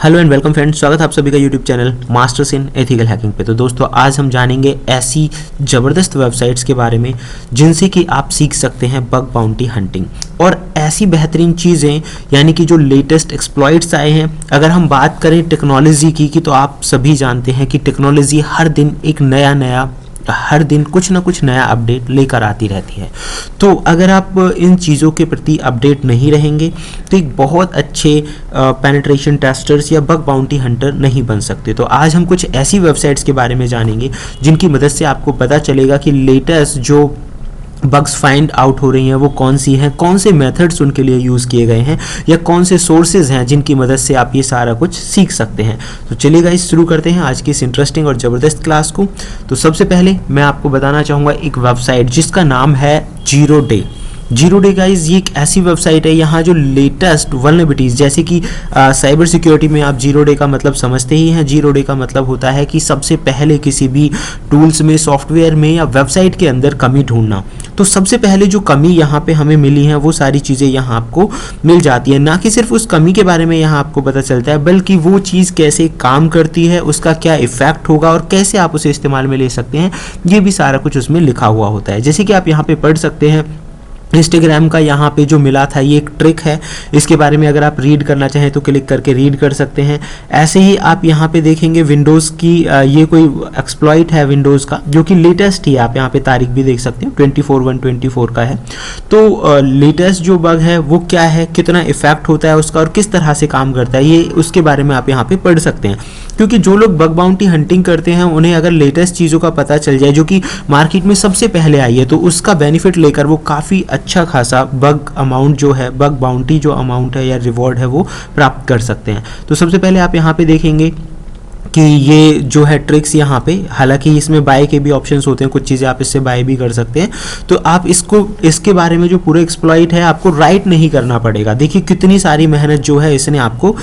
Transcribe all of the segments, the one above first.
Hello and welcome friends, स्वागत है आप सभी का YouTube channel masters in ethical hacking पे। तो दोस्तों, आज हम जानेंगे ऐसी ज़बरदस्त वेबसाइट्स के बारे में जिनसे कि आप सीख सकते हैं बग बाउंटी हंटिंग और ऐसी बेहतरीन चीज़ें, यानी कि जो लेटेस्ट एक्सप्लॉइट्स आए हैं। अगर हम बात करें टेक्नोलॉजी की तो आप सभी जानते हैं कि टेक्नोलॉजी हर दिन एक हर दिन कुछ ना कुछ नया अपडेट लेकर आती रहती है। तो अगर आप इन चीज़ों के प्रति अपडेट नहीं रहेंगे तो एक बहुत अच्छे पेनिट्रेशन टेस्टर्स या बग बाउंटी हंटर नहीं बन सकते। तो आज हम कुछ ऐसी वेबसाइट्स के बारे में जानेंगे जिनकी मदद से आपको पता चलेगा कि लेटेस्ट जो बग्स फाइंड आउट हो रही हैं वो कौन सी हैं, कौन से मेथड्स उनके लिए यूज़ किए गए हैं या कौन से सोर्सेज हैं जिनकी मदद से आप ये सारा कुछ सीख सकते हैं। तो चलिए गाइस, शुरू करते हैं आज की इस इंटरेस्टिंग और ज़बरदस्त क्लास को। तो सबसे पहले मैं आपको बताना चाहूँगा एक वेबसाइट जिसका नाम है जीरो डे गाइज। ये एक ऐसी वेबसाइट है, यहाँ जो लेटेस्ट वल्नरेबिलिटीज़, जैसे कि साइबर सिक्योरिटी में आप जीरो डे का मतलब समझते ही हैं। जीरो डे का मतलब होता है कि सबसे पहले किसी भी टूल्स में, सॉफ्टवेयर में या वेबसाइट के अंदर कमी ढूंढना। तो सबसे पहले जो कमी यहाँ पे हमें मिली है वो सारी चीज़ें यहाँ आपको मिल जाती है। ना कि सिर्फ उस कमी के बारे में यहाँ आपको पता चलता है, बल्कि वो चीज़ कैसे काम करती है, उसका क्या इफेक्ट होगा और कैसे आप उसे इस्तेमाल में ले सकते हैं, ये भी सारा कुछ उसमें लिखा हुआ होता है। जैसे कि आप यहाँ पे पढ़ सकते हैं, इंस्टाग्राम का यहाँ पे जो मिला था ये एक ट्रिक है, इसके बारे में अगर आप रीड करना चाहें तो क्लिक करके रीड कर सकते हैं। ऐसे ही आप यहाँ पे देखेंगे विंडोज़ की ये कोई एक्सप्लॉइट है विंडोज़ का, जो कि लेटेस्ट ही, आप यहाँ पे तारीख भी देख सकते हैं, 24/1/24 का है। तो लेटेस्ट जो बग है वो क्या है, कितना इफेक्ट होता है उसका और किस तरह से काम करता है, ये उसके बारे में आप यहाँ पे पढ़ सकते हैं। क्योंकि जो लोग बग बाउंटी हंटिंग करते हैं उन्हें अगर लेटेस्ट चीज़ों का पता चल जाए जो कि मार्केट में सबसे पहले आई है, तो उसका बेनिफिट लेकर वो काफ़ी अच्छा खासा बग अमाउंट जो है, बग बाउंटी जो अमाउंट है या रिवॉर्ड है वो प्राप्त कर सकते हैं। तो सबसे पहले आप यहाँ पे देखेंगे कि ये जो है ट्रिक्स यहाँ पे, हालांकि इसमें बाय के भी ऑप्शंस होते हैं, कुछ चीज़ें आप इससे बाय भी कर सकते हैं। तो आप इसके बारे में जो पूरा एक्सप्लॉइट है आपको राइट नहीं करना पड़ेगा। देखिए कितनी सारी मेहनत जो है इसने आपको,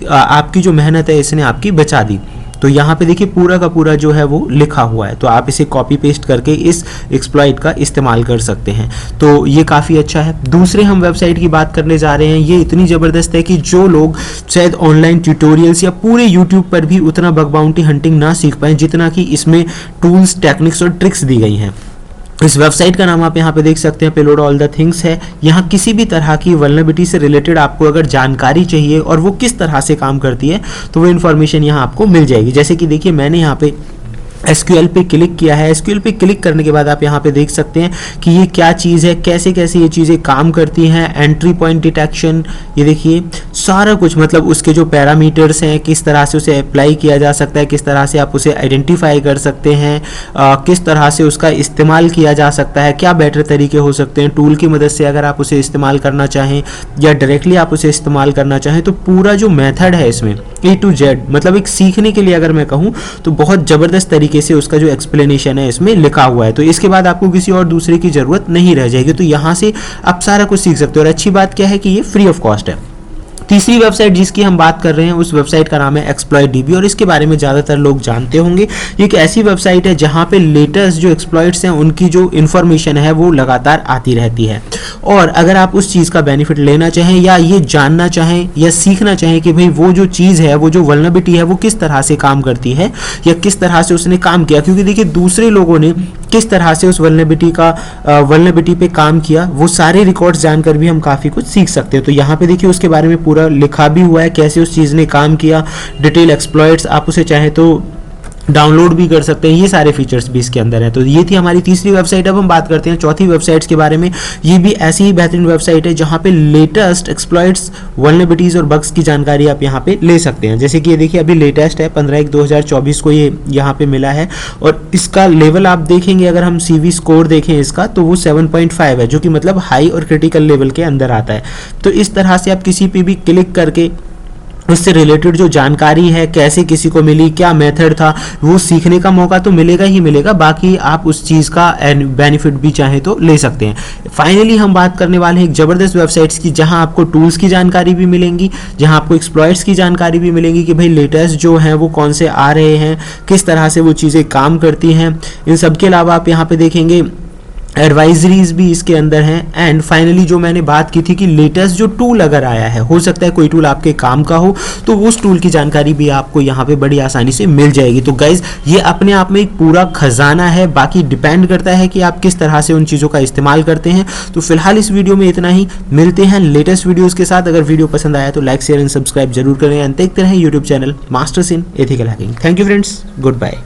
आपकी जो मेहनत है इसने आपकी बचा दी। तो यहाँ पे देखिए पूरा का पूरा जो है वो लिखा हुआ है, तो आप इसे कॉपी पेस्ट करके इस एक्सप्लॉइट का इस्तेमाल कर सकते हैं। तो ये काफ़ी अच्छा है। दूसरे हम वेबसाइट की बात करने जा रहे हैं, ये इतनी ज़बरदस्त है कि जो लोग शायद ऑनलाइन ट्यूटोरियल्स या पूरे यूट्यूब पर भी उतना बग बाउंटी हंटिंग ना सीख पाएँ जितना कि इसमें टूल्स, टेक्निक्स और ट्रिक्स दी गई हैं। इस वेबसाइट का नाम आप यहाँ पे देख सकते हैं, पेलोड ऑल द थिंग्स है। यहाँ किसी भी तरह की वल्नरेबिलिटी से रिलेटेड आपको अगर जानकारी चाहिए और वो किस तरह से काम करती है तो वो इन्फॉर्मेशन यहाँ आपको मिल जाएगी। जैसे कि देखिए मैंने यहाँ पे SQL पे क्लिक किया है। SQL पे क्लिक करने के बाद आप यहाँ पे देख सकते हैं कि ये क्या चीज़ है, कैसे कैसे ये चीज़ें काम करती हैं। एंट्री पॉइंट डिटेक्शन, ये देखिए सारा कुछ, मतलब उसके जो पैरामीटर्स हैं, किस तरह से उसे अप्लाई किया जा सकता है, किस तरह से आप उसे आइडेंटिफाई कर सकते हैं, किस तरह से उसका इस्तेमाल किया जा सकता है, क्या बेटर तरीके हो सकते हैं टूल की मदद से अगर आप उसे इस्तेमाल करना चाहें या डायरेक्टली आप उसे इस्तेमाल करना चाहें। तो पूरा जो मेथड है इसमें A to Z, मतलब एक सीखने के लिए अगर मैं कहूँ तो बहुत ज़बरदस्त तरीके से उसका जो एक्सप्लेनेशन है इसमें लिखा हुआ है। तो इसके बाद आपको किसी और दूसरे की ज़रूरत नहीं रह जाएगी। तो यहाँ से आप सारा कुछ सीख सकते हो और अच्छी बात क्या है कि ये फ्री ऑफ कॉस्ट है। तीसरी वेबसाइट जिसकी हम बात कर रहे हैं उस वेबसाइट का नाम है एक्सप्लॉइट और इसके बारे में ज़्यादातर लोग जानते होंगे। ये एक ऐसी वेबसाइट है जहाँ पे लेटेस्ट जो एक्सप्लॉइट्स हैं उनकी जो इन्फॉर्मेशन है वो लगातार आती रहती है। और अगर आप उस चीज़ का बेनिफिट लेना चाहें या ये जानना चाहें या सीखना चाहें कि भाई वो जो चीज़ है, वो जो वल्नरेबिलिटी है वो किस तरह से काम करती है या किस तरह से उसने काम किया, क्योंकि देखिए दूसरे लोगों ने किस तरह से उस वल्नरेबिलिटी पे काम किया, वो सारे रिकॉर्ड्स जानकर भी हम काफ़ी कुछ सीख सकते हैं। तो यहाँ पे देखिए उसके बारे में पूरा लिखा भी हुआ है, कैसे उस चीज़ ने काम किया, डिटेल एक्सप्लॉइट्स, आप उसे चाहे तो डाउनलोड भी कर सकते हैं, ये सारे फीचर्स भी इसके अंदर हैं। तो ये थी हमारी तीसरी वेबसाइट। अब हम बात करते हैं चौथी वेबसाइट्स के बारे में। ये भी ऐसी ही बेहतरीन वेबसाइट है जहाँ पे लेटेस्ट एक्सप्लॉइट्स, वल्नरेबिलिटीज़ और बग्स की जानकारी आप यहाँ पे ले सकते हैं। जैसे कि ये देखिए अभी लेटेस्ट है, 15/1/2024 को ये यहाँ पे मिला है और इसका लेवल आप देखेंगे, अगर हम CV स्कोर देखें इसका तो वो 7.5 है, जो कि मतलब हाई और क्रिटिकल लेवल के अंदर आता है। तो इस तरह से आप किसी पे भी क्लिक करके उससे रिलेटेड जो जानकारी है, कैसे किसी को मिली, क्या मेथड था, वो सीखने का मौका तो मिलेगा ही मिलेगा। बाकी आप उस चीज़ का बेनिफिट भी चाहें तो ले सकते हैं। फाइनली हम बात करने वाले हैं एक ज़बरदस्त वेबसाइट्स की जहां आपको टूल्स की जानकारी भी मिलेंगी, जहां आपको एक्सप्लॉइट्स की जानकारी भी मिलेंगी कि भाई लेटेस्ट जो हैं वो कौन से आ रहे हैं, किस तरह से वो चीज़ें काम करती हैं। इन सब के अलावा आप यहाँ पे देखेंगे एडवाइजरीज भी इसके अंदर हैं। एंड फाइनली जो मैंने बात की थी कि लेटेस्ट जो टूल अगर आया है, हो सकता है कोई टूल आपके काम का हो, तो उस टूल की जानकारी भी आपको यहाँ पे बड़ी आसानी से मिल जाएगी। तो गाइज ये अपने आप में एक पूरा खजाना है, बाकी डिपेंड करता है कि आप किस तरह से उन चीज़ों का इस्तेमाल करते हैं। तो फिलहाल इस वीडियो में इतना ही, मिलते हैं लेटेस्ट वीडियोज़ के साथ। अगर वीडियो पसंद आया तो लाइक शेयर एंड सब्सक्राइब जरूर करें एंड देखते रहें YouTube channel masters in ethical hacking. Thank you friends, good bye.